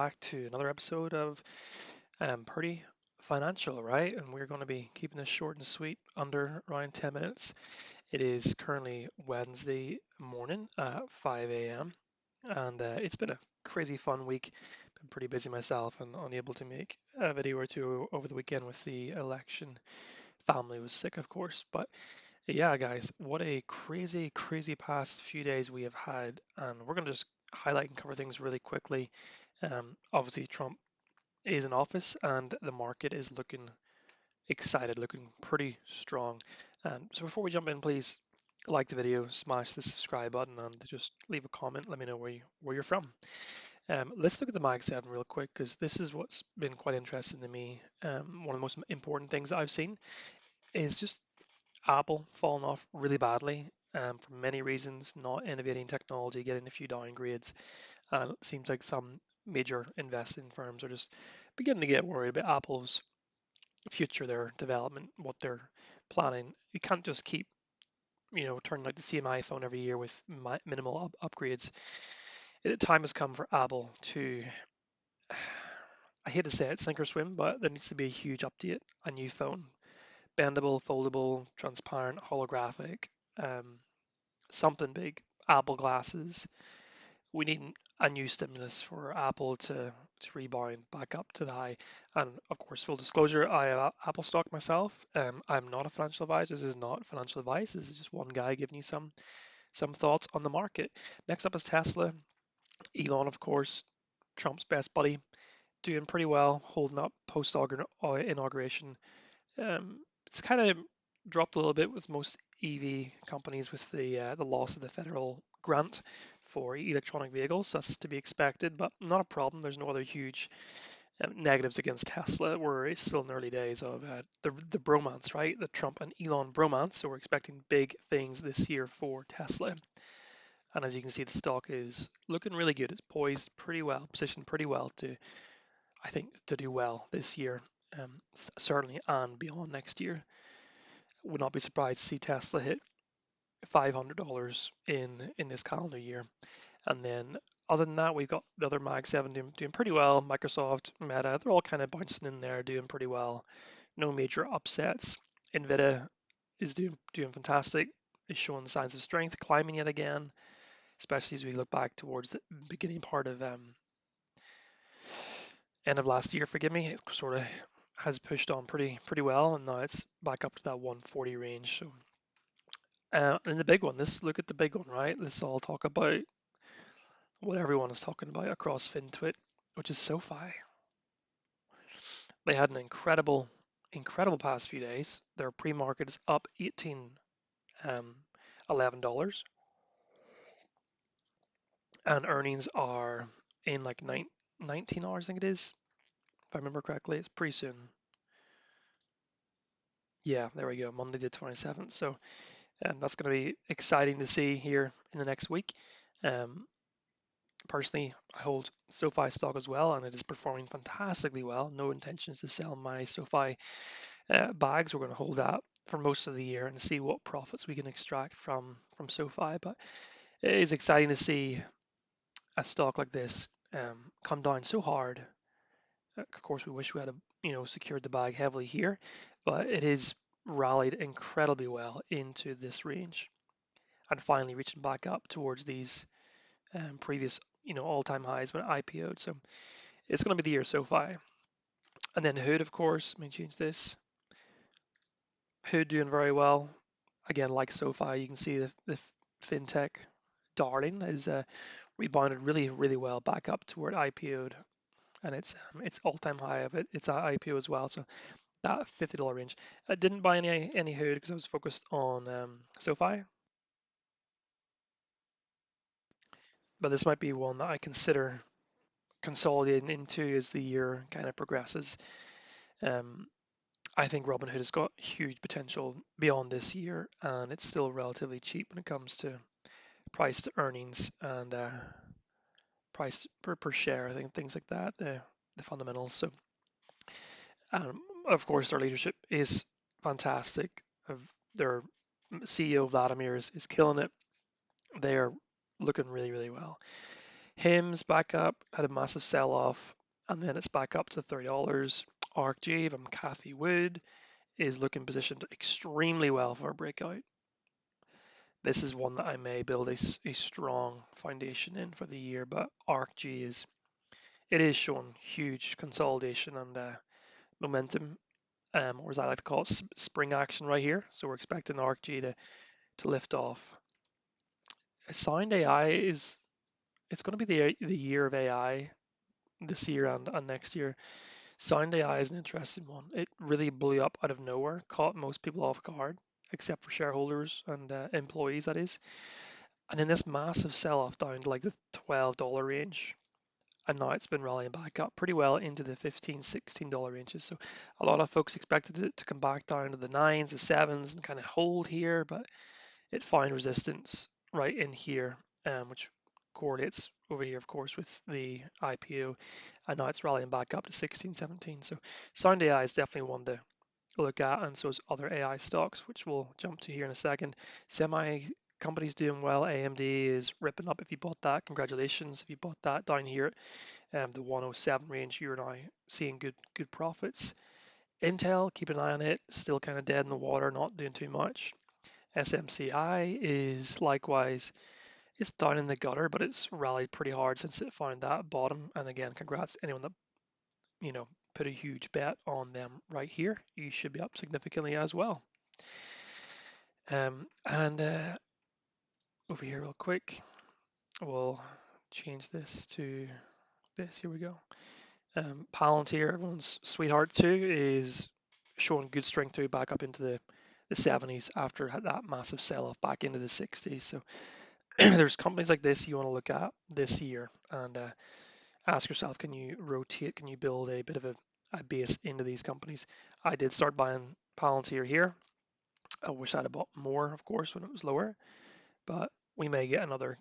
back to another episode of Pretty Financial, right? And we're going to be keeping this short and sweet, under around 10 minutes. It is currently Wednesday morning at 5 a.m. And it's been a crazy fun week. Been pretty busy myself and unable to make a video or two over the weekend with the election. Family was sick, of course. But yeah, guys, what a crazy, crazy past few days we have had. And we're going to just highlight and cover things really quickly. Obviously, Trump is in office and the market is looking excited, looking pretty strong. So before we jump in, please like the video, smash the subscribe button, and just leave a comment. Let me know where you're from. Let's look at the Mag 7 real quick because this is what's been quite interesting to me. One of the most important things that I've seen is just Apple falling off really badly for many reasons, not innovating technology, getting a few downgrades. And it seems like some major investing firms are just beginning to get worried about Apple's future, their development, what they're planning. You can't just keep, turning out the same iPhone every year with minimal upgrades. The time has come for Apple to, I hate to say it, sink or swim, but there needs to be a huge update, a new phone, bendable, foldable, transparent, holographic, um, something big, Apple glasses. We need a new stimulus for Apple to rebound back up to the high. And of course, full disclosure, I have Apple stock myself. I'm not a financial advisor. This is not financial advice. This is just one guy giving you some thoughts on the market. Next up is Tesla. Elon, of course, Trump's best buddy, doing pretty well, holding up post inauguration. It's kind of dropped a little bit with most EV companies with the loss of the federal grant for electronic vehicles. That's to be expected, but not a problem. There's no other huge negatives against Tesla. We're still in the early days of the bromance, right? The Trump and Elon bromance. So we're expecting big things this year for Tesla. And as you can see, the stock is looking really good. It's poised pretty well, positioned pretty well to, I think, to do well this year, certainly, and beyond next year. Would not be surprised to see Tesla hit $500 in this calendar year. And then other than that, we've got the other Mag 7 doing pretty well. Microsoft, Meta, they're all kind of bouncing in there, doing pretty well. No major upsets. Nvidia is doing fantastic. Is showing signs of strength, climbing yet again, especially as we look back towards the beginning part of end of last year. Forgive me, it sort of has pushed on pretty well, and now it's back up to that 140 range. So and the big one, let's look at the big one, right? Let's all talk about what everyone is talking about across FinTwit, which is SOFI. They had an incredible past few days. Their pre-market is up 18, um, $11, and earnings are in like 19 hours, I think it is, if I remember correctly. It's pretty soon. Yeah, there we go, Monday the 27th. So that's going to be exciting to see here in the next week. Um, Personally, I hold SoFi stock as well, and it is performing fantastically well. No intentions to sell my SoFi bags. We're going to hold that for most of the year and see what profits we can extract from SoFi. But it is exciting to see a stock like this come down so hard. Of course, we wish we had secured the bag heavily here, but it has rallied incredibly well into this range and finally reaching back up towards these previous all-time highs when it IPO'd. So it's going to be the year SoFi. And then Hood, of course, let me change this. Hood doing very well. Again, like SoFi, you can see the fintech darling is rebounded really well back up to where it IPO'd, and it's all-time high of it. It's at IPO as well, so that $50 range. I didn't buy any Hood because I was focused on SoFi, but this might be one that I consider consolidating into as the year kind of progresses. Um, I think Robinhood has got huge potential beyond this year, and it's still relatively cheap when it comes to price to earnings and price per share. I think things like that, the fundamentals. So, of course, their leadership is fantastic. Their CEO Vladimir is killing it. They are looking really well. HIM's back up, had a massive sell-off, and then it's back up to $30. ArcG, if I'm Kathy Wood, is looking positioned extremely well for a breakout. This is one that I may build a strong foundation in for the year, but ArcG is showing huge consolidation and momentum, or as I like to call it, spring action right here. So we're expecting ArcG to lift off. Sound AI it's going to be the year of AI this year and next year. Sound AI is an interesting one. It really blew up out of nowhere, caught most people off guard, except for shareholders and employees, that is. And then this massive sell-off down to like the $12 range. And now it's been rallying back up pretty well into the $15, $16 ranges. So a lot of folks expected it to come back down to the nines, the sevens, and kind of hold here, but it found resistance right in here, which correlates over here, of course, with the IPO. And now it's rallying back up to 16, 17. So Sound AI is definitely one to look at, and so is other AI stocks, which we'll jump to here in a second. Semi companies doing well. AMD is ripping up. If you bought that, congratulations. If you bought that down here, the 107 range, you're now seeing good profits. Intel, keep an eye on it. Still kind of dead in the water, not doing too much. SMCI is likewise, it's down in the gutter, but it's rallied pretty hard since it found that bottom. And again, congrats to anyone that put a huge bet on them right here. You should be up significantly as well. And over here real quick, we'll change this to this. Here we go. Palantir, everyone's sweetheart too, is showing good strength too, back up into the 70s after that massive sell-off back into the 60s. So there's companies like this you want to look at this year and ask yourself, can you rotate, can you build a bit of a base into these companies? I did start buying Palantir here. I wish I'd have bought more, of course, when it was lower, but we may get another,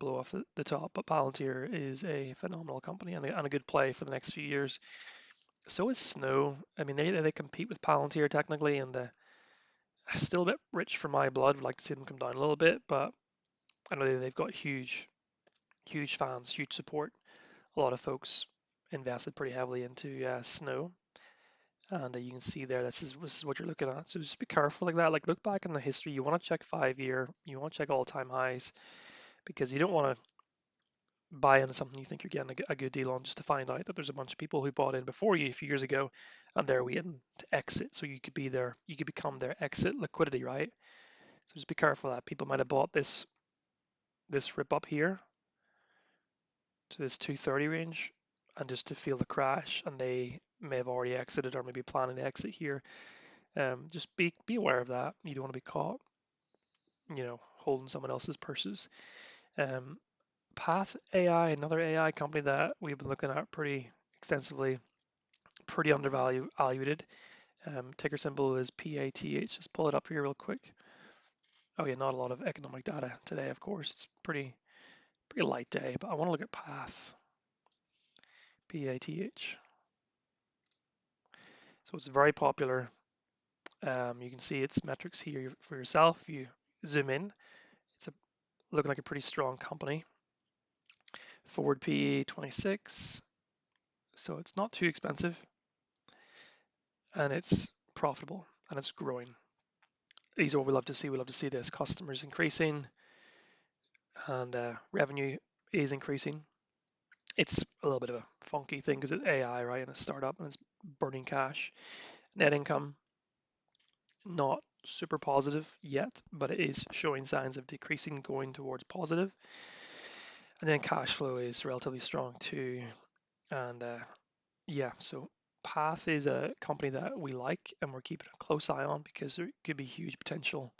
blow off the top. But Palantir is a phenomenal company and a good play for the next few years. So is Snow. I mean, they compete with Palantir technically, and still a bit rich for my blood. Would like to see them come down a little bit, but I know they've got huge fans, huge support. A lot of folks invested pretty heavily into Snow, and you can see there this is what you're looking at. So just be careful like that. Like look back in the history. You want to check 5 year. You want to check all-time highs because you don't want to buy into something you think you're getting a good deal on just to find out that there's a bunch of people who bought in before you a few years ago and they're waiting to exit. So you could become their exit liquidity, right? So just be careful of that. People might have bought this rip up here to this 230 range and just to feel the crash, and they may have already exited or maybe planning to exit here. Just be aware of that. You don't want to be caught, holding someone else's purses. Path AI, another AI company that we've been looking at pretty extensively, pretty undervalued. Ticker symbol is PATH. Just pull it up here real quick. Oh yeah, not a lot of economic data today, of course. It's pretty light day, but I want to look at Path. PATH. So it's very popular. You can see its metrics here for yourself. If you zoom in, it's looking like a pretty strong company. Forward PE 26, so it's not too expensive, and it's profitable and it's growing. These are what we love to see. We love to see this: customers increasing and revenue is increasing. It's a little bit of a funky thing because it's AI, right, and a startup, and it's burning cash. Net income not super positive yet, but it is showing signs of decreasing, going towards positive. And then cash flow is relatively strong too. And yeah, so Path is a company that we like and we're keeping a close eye on because there could be huge potential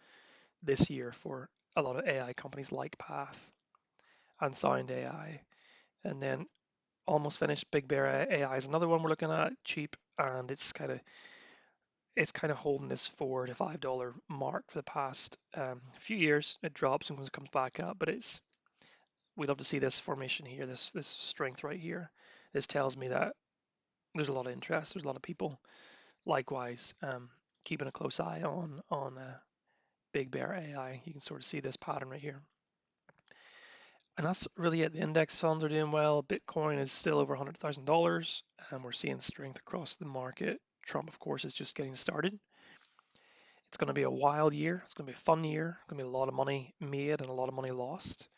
this year for a lot of AI companies like Path and Sound AI. And then almost finished, Big Bear AI is another one we're looking at, cheap, and it's kind of holding this $4 to $5 mark for the past few years. It drops and comes back up, but we love to see this formation here, this strength right here. This tells me that there's a lot of interest, there's a lot of people. Likewise, keeping a close eye on Big Bear AI. You can sort of see this pattern right here. And that's really it. The index funds are doing well. Bitcoin is still over $100,000, and we're seeing strength across the market. Trump, of course, is just getting started. It's going to be a wild year. It's going to be a fun year. It's going to be a lot of money made and a lot of money lost.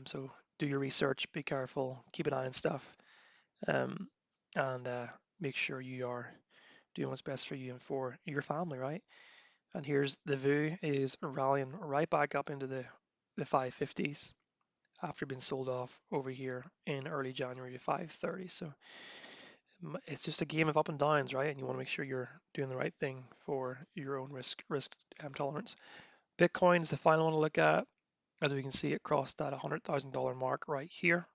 So do your research, be careful, keep an eye on stuff, um, and make sure you are doing what's best for you and for your family, right? And here's the view is rallying right back up into the 550s after being sold off over here in early January to 530. So it's just a game of up and downs, right? And you want to make sure you're doing the right thing for your own risk tolerance. Bitcoin's the final one to look at. As we can see, it crossed that $100,000 mark right here.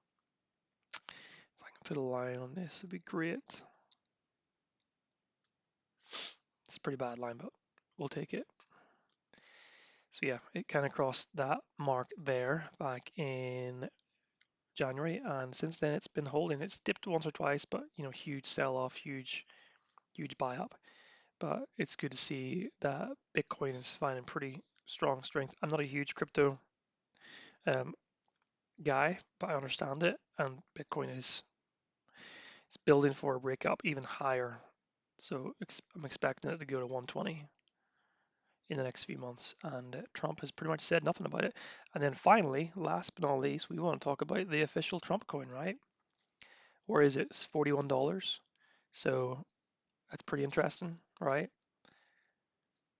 If I can put a line on this, it'd be great. It's a pretty bad line, but we'll take it. So yeah, it kind of crossed that mark there back in January, and since then it's been holding. It's dipped once or twice, but huge sell off, huge buy up. But it's good to see that Bitcoin is finding pretty strong strength. I'm not a huge crypto um, guy, but I understand it, and Bitcoin is it's building for a breakup even higher. So I'm expecting it to go to 120 in the next few months, and Trump has pretty much said nothing about it. And then finally, last but not least, we want to talk about the official Trump coin, right? Where is it? It's $41. So that's pretty interesting, right?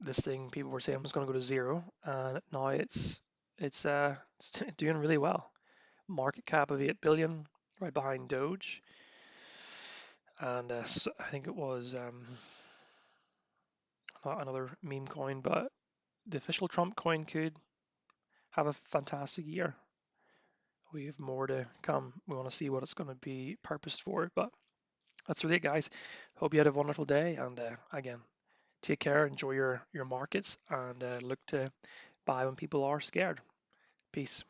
This thing people were saying was going to go to zero, and now it's doing really well. Market cap of 8 billion, right behind Doge, and so I think it was not another meme coin, but the official Trump coin could have a fantastic year. We have more to come. We want to see what it's going to be purposed for, but that's really it, guys. Hope you had a wonderful day, and again, take care, enjoy your markets, and look to buy when people are scared. Peace.